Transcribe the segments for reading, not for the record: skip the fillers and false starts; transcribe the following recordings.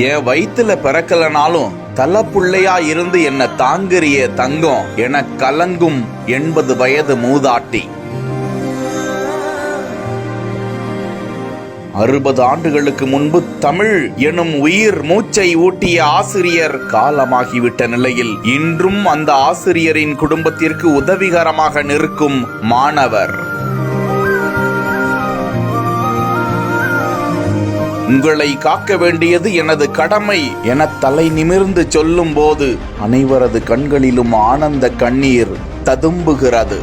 என் வயிற்றுல பிறக்கலனாலும் தலப்புள்ளையா இருந்து என்ன தாங்கிறிய தங்கம் என கலங்கும் 80 வயது மூதாட்டி. 60 ஆண்டுகளுக்கு முன்பு தமிழ் எனும் உயிர் மூச்சை ஊட்டிய ஆசிரியர் காலமாகிவிட்ட நிலையில் இன்றும் அந்த ஆசிரியரின் குடும்பத்திற்கு உதவிகரமாக நிற்கும் மாணவர். உங்களை காக்க வேண்டியது எனது கடமை என தலை நிமிர்ந்து சொல்லும் போது அனைவரது கண்களிலும் ஆனந்த கண்ணீர் ததும்புகிறது.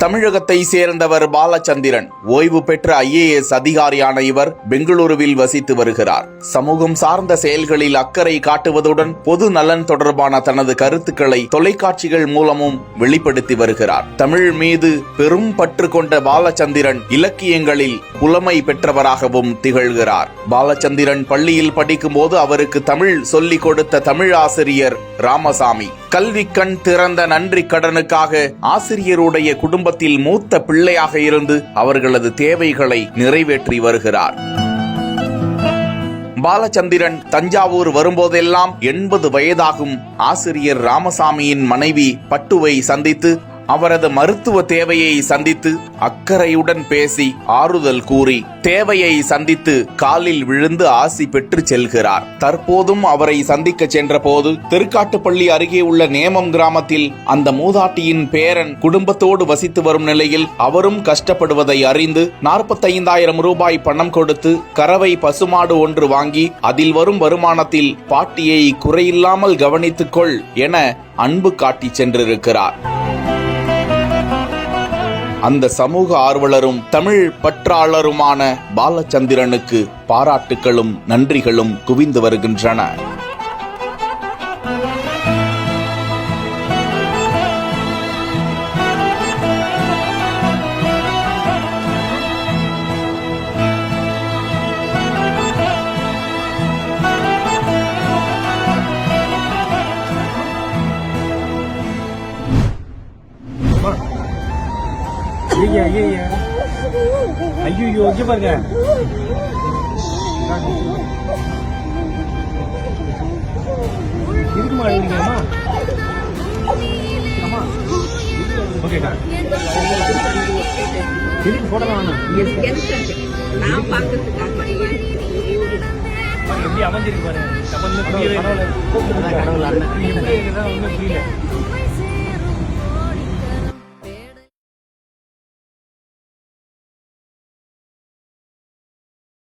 தமிழகத்தை சேர்ந்தவர் பாலச்சந்திரன். ஓய்வு பெற்ற IAS அதிகாரியான இவர் பெங்களூருவில் வசித்து வருகிறார். சமூகம் சார்ந்த செயல்களில் அக்கறை காட்டுவதுடன் பொது நலன் தொடர்பான தனது கருத்துக்களை தொலைக்காட்சிகள் மூலமும் வெளிப்படுத்தி வருகிறார். தமிழ் மீது பெரும் பற்று கொண்ட பாலச்சந்திரன் இலக்கியங்களில் புலமை பெற்றவராகவும் திகழ்கிறார். பாலச்சந்திரன் பள்ளியில் படிக்கும் போது அவருக்கு தமிழ் சொல்லிக் கொடுத்த தமிழ் ஆசிரியர் ராமசாமி. கல்வி கண் திறந்த நன்றி கடனுக்காக ஆசிரியருடைய குடும்பத்தில் மூத்த பிள்ளையாக இருந்து அவர்களது தேவைகளை நிறைவேற்றி வருகிறார். பாலச்சந்திரன் தஞ்சாவூர் வரும்போதெல்லாம் 80 வயதாகும் ஆசிரியர் ராமசாமியின் மனைவி பட்டுவை சந்தித்து அவரது மருத்துவ தேவையை சந்தித்து அக்கறையுடன் பேசி ஆறுதல் கூறி தேவையை சந்தித்து காலில் விழுந்து ஆசி பெற்று செல்கிறார். தற்போதும் அவரை சந்திக்க சென்ற போது திருக்காட்டுப்பள்ளி அருகே உள்ள நேமம் கிராமத்தில் அந்த மூதாட்டியின் பேரன் குடும்பத்தோடு வசித்து வரும் நிலையில் அவரும் கஷ்டப்படுவதை அறிந்து 45,000 ரூபாய் பணம் கொடுத்து கறவை பசுமாடு ஒன்று வாங்கி அதில் வரும் வருமானத்தில் பாட்டியை குறையில்லாமல் கவனித்துக்கொள் என அன்பு காட்டி சென்றிருக்கிறார். அந்த சமூக ஆர்வலரும் தமிழ் பற்றாளருமான பாலச்சந்திரனுக்கு பாராட்டுகளும் நன்றிகளும் குவிந்து வருகின்றன. ஐயோ இங்க பாருங்க, இருக்குமா எழுதிக்கலாமா? ஓகேக்கா, இருக்கு போடலாம். எப்படி அமைஞ்சிருக்கு பாருங்க, புரியவே ஒன்றும் புரியல.